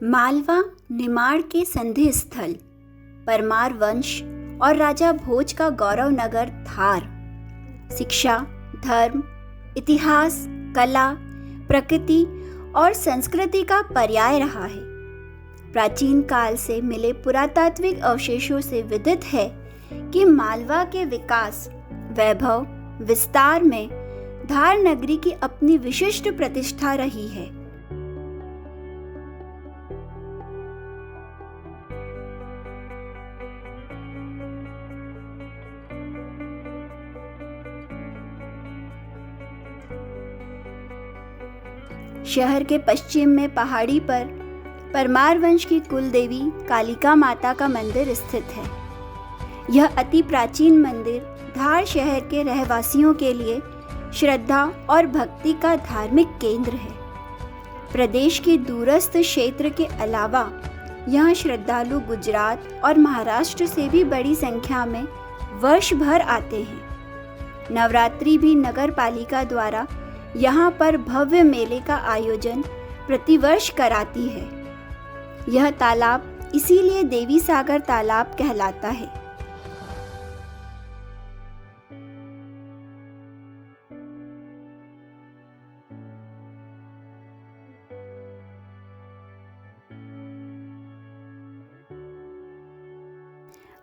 मालवा निमाड़ के संधि स्थल, परमार वंश और राजा भोज का गौरव नगर धार शिक्षा, धर्म, इतिहास, कला, प्रकृति और संस्कृति का पर्याय रहा है। प्राचीन काल से मिले पुरातात्विक अवशेषों से विदित है कि मालवा के विकास, वैभव, विस्तार में धार नगरी की अपनी विशिष्ट प्रतिष्ठा रही है। शहर के पश्चिम में पहाड़ी पर परमार वंश की कुल देवी कालिका माता का मंदिर स्थित है। यह अति प्राचीन मंदिर धार शहर के रहवासियों के लिए श्रद्धा और भक्ति का धार्मिक केंद्र है। प्रदेश के दूरस्थ क्षेत्र के अलावा यहाँ श्रद्धालु गुजरात और महाराष्ट्र से भी बड़ी संख्या में वर्ष भर आते हैं। नवरात्रि भी नगर पालिका द्वारा यहाँ पर भव्य मेले का आयोजन प्रतिवर्ष कराती है। यह तालाब इसीलिए देवी सागर तालाब कहलाता है।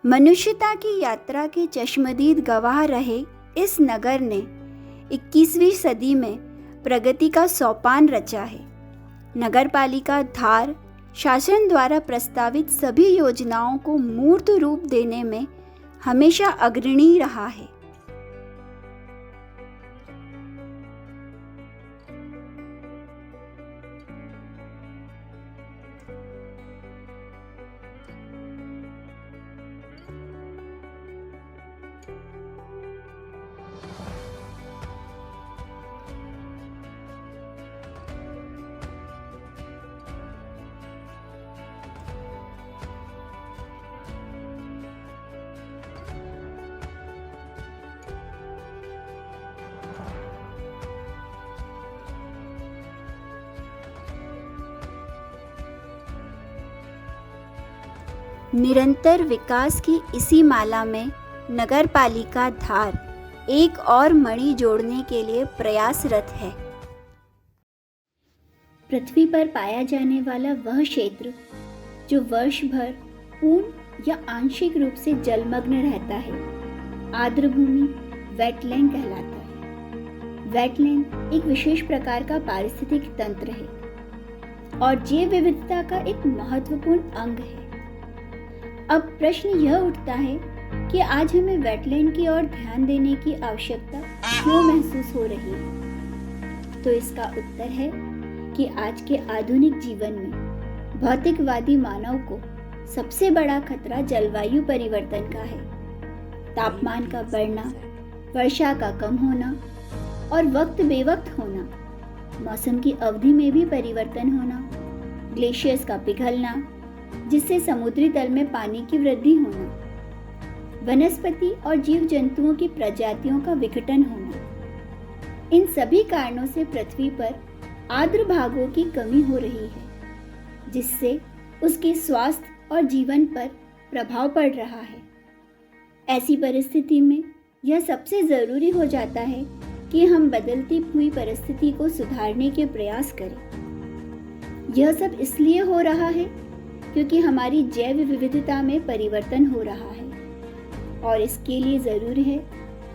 मनुष्यता की यात्रा के चश्मदीद गवाह रहे इस नगर ने 21वीं सदी में प्रगति का सोपान रचा है। नगरपालिका धार शासन द्वारा प्रस्तावित सभी योजनाओं को मूर्त रूप देने में हमेशा अग्रणी रहा है। निरंतर विकास की इसी माला में नगरपालिका धार एक और मणि जोड़ने के लिए प्रयासरत है। पृथ्वी पर पाया जाने वाला वह क्षेत्र जो वर्ष भर पूर्ण या आंशिक रूप से जलमग्न रहता है, आर्द्रभूमि वेटलैंड कहलाता है। वेटलैंड एक विशेष प्रकार का पारिस्थितिक तंत्र है और जैव विविधता का एक महत्वपूर्ण अंग है। अब प्रश्न यह उठता है कि आज हमें वेटलैंड की ओर ध्यान देने की आवश्यकता क्यों महसूस हो रही है? तो इसका उत्तर है कि आज के आधुनिक जीवन में भौतिकवादी मानव को सबसे बड़ा खतरा जलवायु परिवर्तन का है। तापमान का बढ़ना, वर्षा का कम होना और वक्त बेवक्त होना, मौसम की अवधि में भी परिवर्तन होना, ग्लेशियर्स का पिघलना जिससे समुद्री तल में पानी की वृद्धि होना, वनस्पति और जीव जंतुओं की प्रजातियों का विघटन होना, इन सभी कारणों से पृथ्वी पर आर्द्र भागों की कमी हो रही है, जिससे उसके स्वास्थ्य और जीवन पर प्रभाव पड़ रहा है। ऐसी परिस्थिति में यह सबसे ज़रूरी हो जाता है कि हम बदलती हुई परिस्थिति को सुधारने के प्रयास करें। यह सब इसलिए हो रहा है क्योंकि हमारी जैव विविधता में परिवर्तन हो रहा है और इसके लिए ज़रूरी है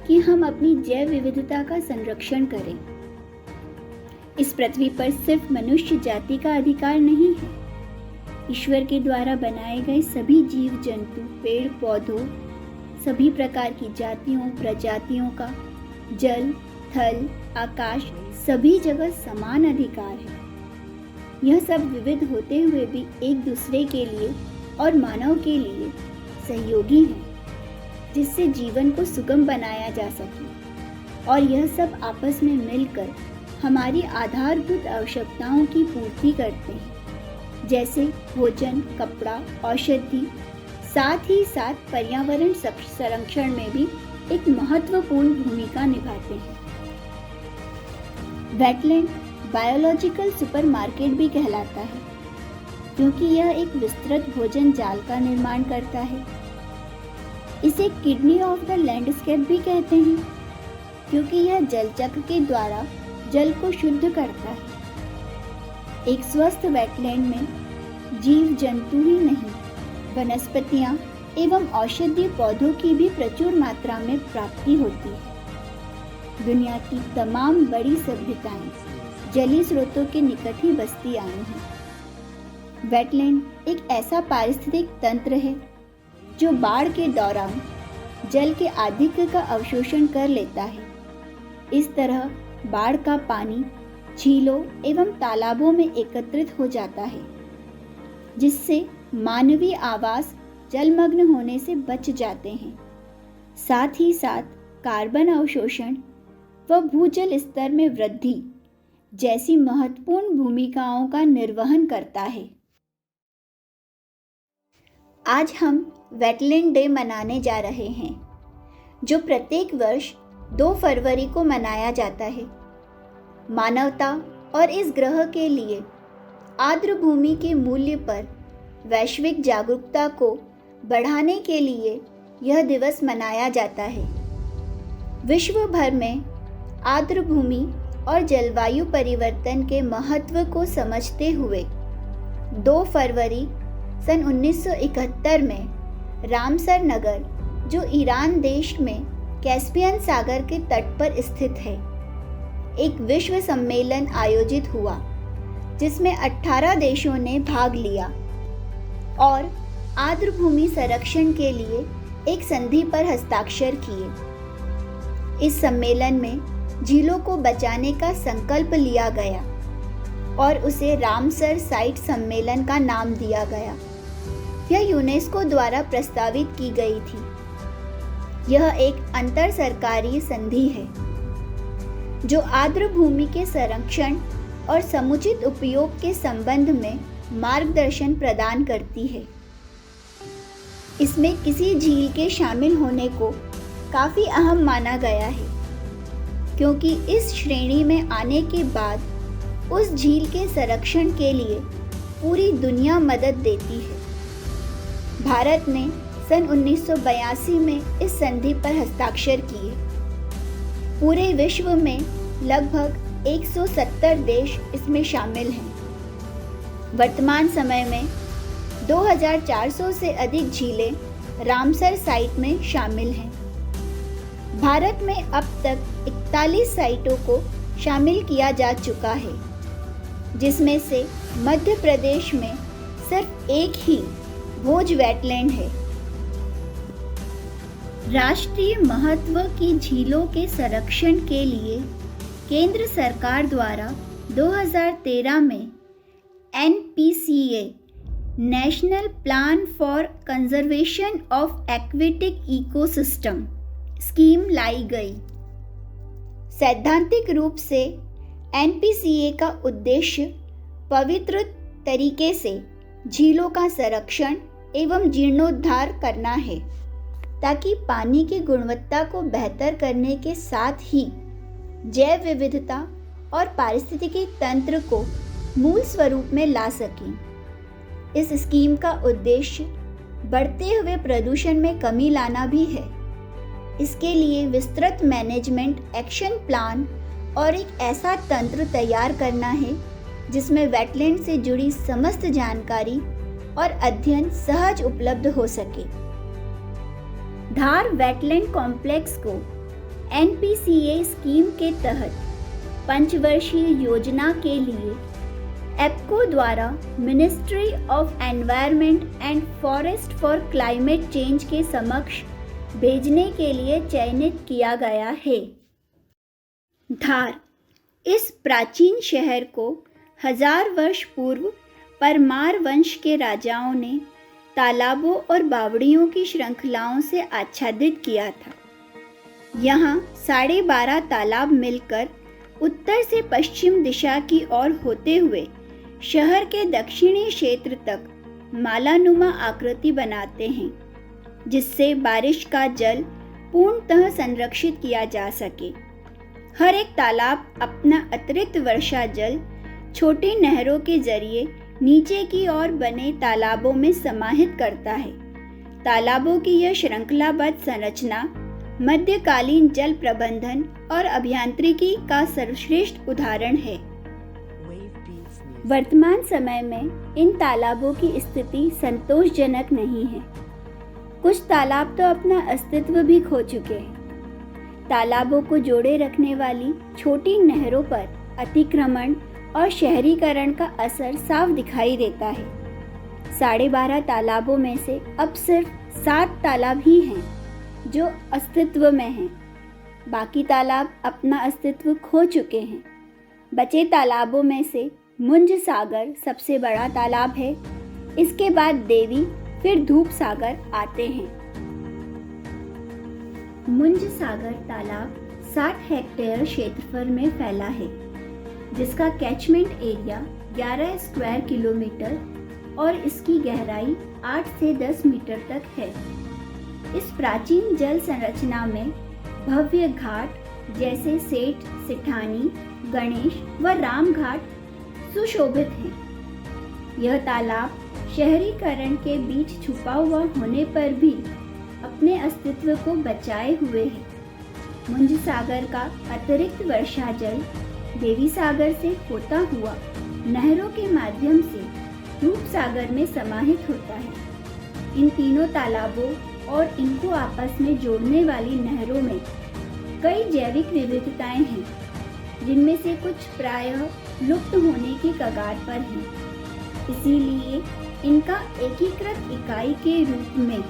कि हम अपनी जैव विविधता का संरक्षण करें। इस पृथ्वी पर सिर्फ मनुष्य जाति का अधिकार नहीं है। ईश्वर के द्वारा बनाए गए सभी जीव जंतु, पेड़ पौधों, सभी प्रकार की जातियों प्रजातियों का जल, थल, आकाश सभी जगह समान अधिकार है। यह सब विविध होते हुए भी एक दूसरे के लिए और मानव के लिए सहयोगी हैं, जिससे जीवन को सुगम बनाया जा सके और यह सब आपस में मिलकर हमारी आधारभूत आवश्यकताओं की पूर्ति करते हैं, जैसे भोजन, कपड़ा, औषधि, साथ ही साथ पर्यावरण संरक्षण में भी एक महत्वपूर्ण भूमिका निभाते हैं। वेटलैंड बायोलॉजिकल सुपरमार्केट भी कहलाता है। क्योंकि यह एक विस्तृत भोजन जाल का निर्माण करता है। इसे किडनी ऑफ द लैंडस्केप भी कहते हैं, क्योंकि यह जल चक्र के द्वारा जल को शुद्ध करता है। एक स्वस्थ वेटलैंड में जीव जंतु ही नहीं, वनस्पतियां एवं औषधीय पौधों की भी प्रचुर मात्रा में प्राप्ति होती है। दुनिया की तमाम बड़ी सभ्यताएं जलीय स्रोतों के निकट ही बसती आई हैं। वेटलैंड एक ऐसा पारिस्थितिक तंत्र है जो बाढ़ के दौरान जल के आधिक्य का अवशोषण कर लेता है। इस तरह बाढ़ का पानी झीलों एवं तालाबों में एकत्रित हो जाता है, जिससे मानवीय आवास जलमग्न होने से बच जाते हैं। साथ ही साथ कार्बन अवशोषण व भूजल स्तर में वृद्धि जैसी महत्वपूर्ण भूमिकाओं का निर्वहन करता है। आज हम वेटलैंड डे मनाने जा रहे हैं, जो प्रत्येक वर्ष 2 फरवरी को मनाया जाता है। मानवता और इस ग्रह के लिए आर्द्र भूमि के मूल्य पर वैश्विक जागरूकता को बढ़ाने के लिए यह दिवस मनाया जाता है। विश्व भर में आर्द्र भूमि और जलवायु परिवर्तन के महत्व को समझते हुए 2 फरवरी सन 1971 में रामसर नगर, जो ईरान देश में कैस्पियन सागर के तट पर स्थित है, एक विश्व सम्मेलन आयोजित हुआ, जिसमें 18 देशों ने भाग लिया और आर्द्र भूमि संरक्षण के लिए एक संधि पर हस्ताक्षर किए। इस सम्मेलन में झीलों को बचाने का संकल्प लिया गया और उसे रामसर साइट सम्मेलन का नाम दिया गया। यह यूनेस्को द्वारा प्रस्तावित की गई थी। यह एक अंतर सरकारी संधि है जो आर्द्र भूमि के संरक्षण और समुचित उपयोग के संबंध में मार्गदर्शन प्रदान करती है। इसमें किसी झील के शामिल होने को काफ़ी अहम माना गया है, क्योंकि इस श्रेणी में आने के बाद उस झील के संरक्षण के लिए पूरी दुनिया मदद देती है। भारत ने सन 1982 में इस संधि पर हस्ताक्षर किए। पूरे विश्व में लगभग 170 देश इसमें शामिल हैं। वर्तमान समय में 2400 से अधिक झीलें रामसर साइट में शामिल हैं। भारत में अब तक 41 साइटों को शामिल किया जा चुका है, जिसमें से मध्य प्रदेश में सिर्फ एक ही भोज वेटलैंड है। राष्ट्रीय महत्व की झीलों के संरक्षण के लिए केंद्र सरकार द्वारा 2013 में NPCA national plan for conservation of aquatic ecosystem scheme लाई गई। सैद्धांतिक रूप से NPCA का उद्देश्य पवित्र तरीके से झीलों का संरक्षण एवं जीर्णोद्धार करना है, ताकि पानी की गुणवत्ता को बेहतर करने के साथ ही जैव विविधता और पारिस्थितिकी तंत्र को मूल स्वरूप में ला सकें। इस स्कीम का उद्देश्य बढ़ते हुए प्रदूषण में कमी लाना भी है। इसके लिए विस्तृत मैनेजमेंट एक्शन प्लान और एक ऐसा तंत्र तैयार करना है जिसमें वेटलैंड से जुड़ी समस्त जानकारी और अध्ययन सहज उपलब्ध हो सके। धार वेटलैंड कॉम्प्लेक्स को NPCA स्कीम के तहत 5 वर्षीय योजना के लिए एप्को द्वारा ministry of environment and forest for climate change के समक्ष भेजने के लिए चयनित किया गया है। धार इस प्राचीन शहर को 1000 वर्ष पूर्व परमार वंश के राजाओं ने तालाबों और बावड़ियों की श्रृंखलाओं से आच्छादित किया था। यहाँ 12.5 तालाब मिलकर उत्तर से पश्चिम दिशा की ओर होते हुए शहर के दक्षिणी क्षेत्र तक मालानुमा आकृति बनाते हैं, जिससे बारिश का जल पूर्णतः संरक्षित किया जा सके। हर एक तालाब अपना अतिरिक्त वर्षा जल छोटी नहरों के जरिए नीचे की ओर बने तालाबों में समाहित करता है। तालाबों की यह श्रृंखलाबद्ध संरचना मध्यकालीन जल प्रबंधन और अभियांत्रिकी का सर्वश्रेष्ठ उदाहरण है। वर्तमान समय में इन तालाबों की स्थिति संतोषजनक नहीं है। कुछ तालाब तो अपना अस्तित्व भी खो चुके हैं। तालाबों को जोड़े रखने वाली छोटी नहरों पर अतिक्रमण और शहरीकरण का असर साफ दिखाई देता है। 12.5 तालाबों में से अब सिर्फ 7 तालाब ही हैं जो अस्तित्व में हैं। बाकी तालाब अपना अस्तित्व खो चुके हैं। बचे तालाबों में से मुंज सागर सबसे बड़ा तालाब है। इसके बाद देवी फिर धूप सागर आते हैं। मुंज सागर तालाब 60 हेक्टेयर क्षेत्रफल में फैला है, जिसका कैचमेंट एरिया 11 स्क्वायर किलोमीटर और इसकी गहराई 8 से 10 मीटर तक है। इस प्राचीन जल संरचना में भव्य घाट जैसे सेठ सिठानी, गणेश व राम घाट सुशोभित हैं। यह तालाब शहरीकरण के बीच छुपा हुआ होने पर भी अपने अस्तित्व को बचाए हुए है। मुंज सागर का अतिरिक्त वर्षा जल देवी सागर से होता हुआ नहरों के माध्यम से रूप सागर में समाहित होता है। इन तीनों तालाबों और इनको आपस में जोड़ने वाली नहरों में कई जैविक विविधताएं हैं, जिनमें से कुछ प्रायः लुप्त होने की कगार पर हैं। इसीलिए इनका एकीकृत इकाई के रूप में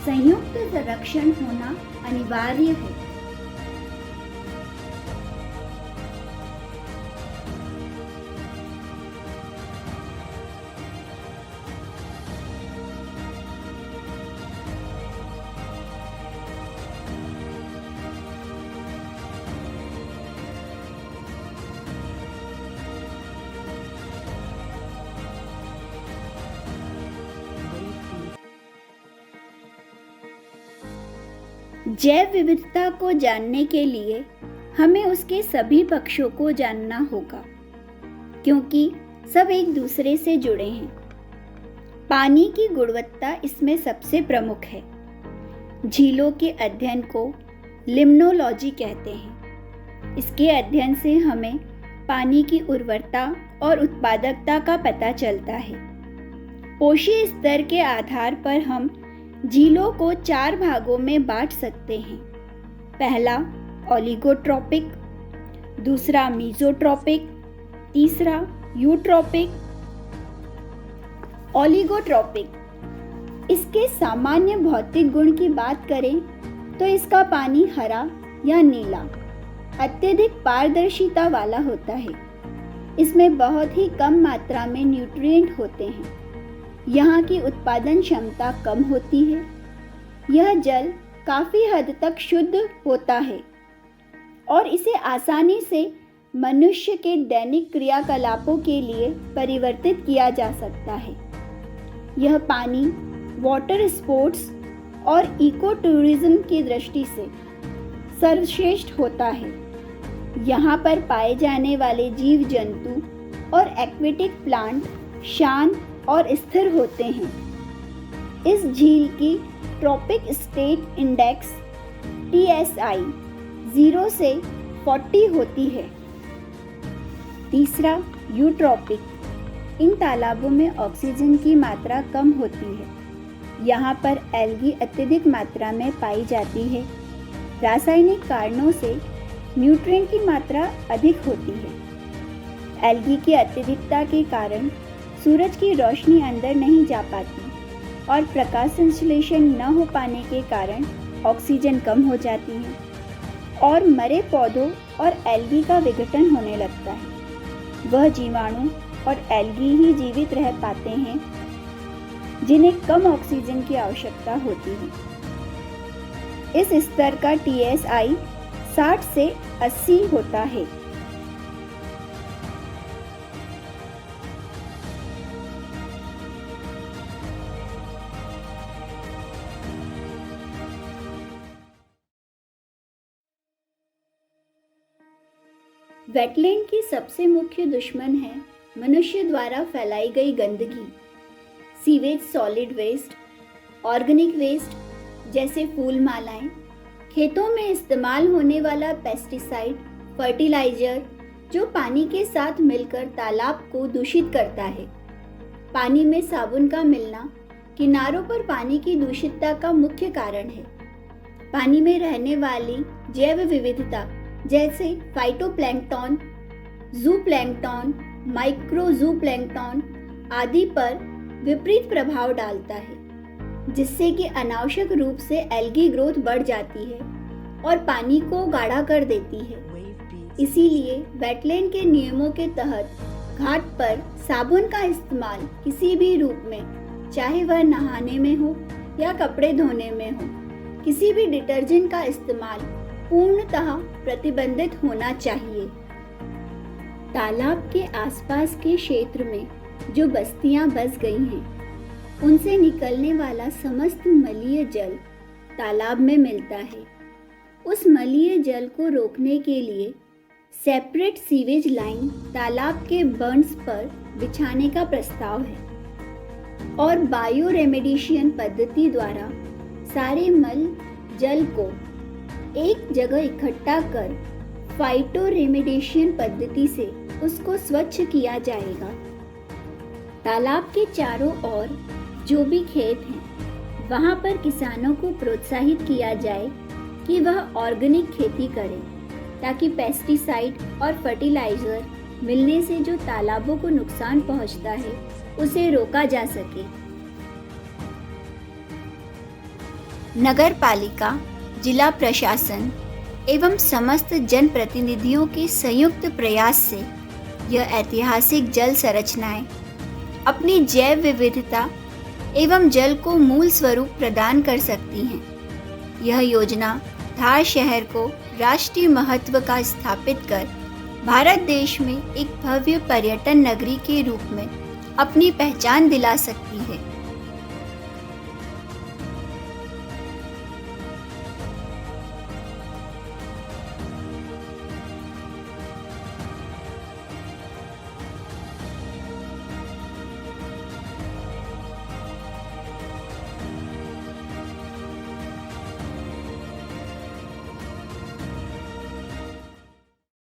संयुक्त संरक्षण होना अनिवार्य है। जैव विविधता को जानने के लिए हमें उसके सभी पक्षों को जानना होगा, क्योंकि सब एक दूसरे से जुड़े हैं। पानी की गुणवत्ता इसमें सबसे प्रमुख है। झीलों के अध्ययन को लिम्नोलॉजी कहते हैं। इसके अध्ययन से हमें पानी की उर्वरता और उत्पादकता का पता चलता है। पोषी स्तर के आधार पर हम झीलों को 4 भागों में बांट सकते हैं। पहला ओलिगोट्रॉपिक, दूसरा मीजोट्रॉपिक, तीसरा यूट्रॉपिक। ओलिगोट्रॉपिक, इसके सामान्य भौतिक गुण की बात करें तो इसका पानी हरा या नीला, अत्यधिक पारदर्शिता वाला होता है। इसमें बहुत ही कम मात्रा में न्यूट्रिएंट होते हैं। यहाँ की उत्पादन क्षमता कम होती है। यह जल काफ़ी हद तक शुद्ध होता है और इसे आसानी से मनुष्य के दैनिक क्रियाकलापों के लिए परिवर्तित किया जा सकता है। यह पानी वाटर स्पोर्ट्स और इको टूरिज्म की दृष्टि से सर्वश्रेष्ठ होता है। यहाँ पर पाए जाने वाले जीव जंतु और एक्वेटिक प्लांट शांत और स्थिर होते हैं। इस झील की ट्रॉपिक स्टेट इंडेक्स TSI 0 से 40 होती है। तीसरा यूट्रॉपिक, इन तालाबों में ऑक्सीजन की मात्रा कम होती है। यहाँ पर एल्गी अत्यधिक मात्रा में पाई जाती है। रासायनिक कारणों से न्यूट्रिएंट की मात्रा अधिक होती है। एल्गी की अत्यधिकता के कारण सूरज की रोशनी अंदर नहीं जा पाती और प्रकाश संश्लेषण न हो पाने के कारण ऑक्सीजन कम हो जाती है और मरे पौधों और एल्गी का विघटन होने लगता है। वह जीवाणु और एल्गी ही जीवित रह पाते हैं जिन्हें कम ऑक्सीजन की आवश्यकता होती है। इस स्तर का TSI 60 से 80 होता है। वेटलैंड की सबसे मुख्य दुश्मन है मनुष्य द्वारा फैलाई गई गंदगी, sewage, solid waste, organic waste जैसे फूल मालाएं, खेतों में इस्तेमाल होने वाला पेस्टिसाइड, फर्टिलाइजर जो पानी के साथ मिलकर तालाब को दूषित करता है। पानी में साबुन का मिलना किनारों पर पानी की दूषितता का मुख्य कारण है। पानी में रहने वाली जैव विविधता जैसे फाइटोप्लैंक्टन, जूप्लैंक्टन, माइक्रोजूप्लैंक्टन आदि पर विपरीत प्रभाव डालता है, जिससे कि अनावश्यक रूप से एल्गी ग्रोथ बढ़ जाती है और पानी को गाढ़ा कर देती है। इसीलिए वेटलैंड के नियमों के तहत घाट पर साबुन का इस्तेमाल किसी भी रूप में, चाहे वह नहाने में हो या कपड़े धोने में हो, किसी भी डिटर्जेंट का इस्तेमाल पूर्णतः प्रतिबंधित होना चाहिए। तालाब के आसपास के क्षेत्र में जो बस्तियां बस गई हैं, उनसे निकलने वाला समस्त मलीय जल तालाब में मिलता है। उस मलीय जल को रोकने के लिए सेपरेट सीवेज लाइन तालाब के बर्न्स पर बिछाने का प्रस्ताव है और बायो रेमेडिएशन पद्धति द्वारा सारे मल जल को एक जगह इकट्ठा कर फाइटो रेमेडिएशन पद्धति से उसको स्वच्छ किया जाएगा। तालाब के चारों ओर जो भी खेत हैं, वहां पर किसानों को प्रोत्साहित किया जाए कि वह ऑर्गेनिक खेती करें, ताकि पेस्टिसाइड और फर्टिलाइजर मिलने से जो तालाबों को नुकसान पहुंचता है उसे रोका जा सके। नगर पालिका, जिला प्रशासन एवं समस्त जनप्रतिनिधियों के संयुक्त प्रयास से यह ऐतिहासिक जल संरचनाएं अपनी जैव विविधता एवं जल को मूल स्वरूप प्रदान कर सकती हैं। यह योजना धार शहर को राष्ट्रीय महत्व का स्थापित कर भारत देश में एक भव्य पर्यटन नगरी के रूप में अपनी पहचान दिला सकती है।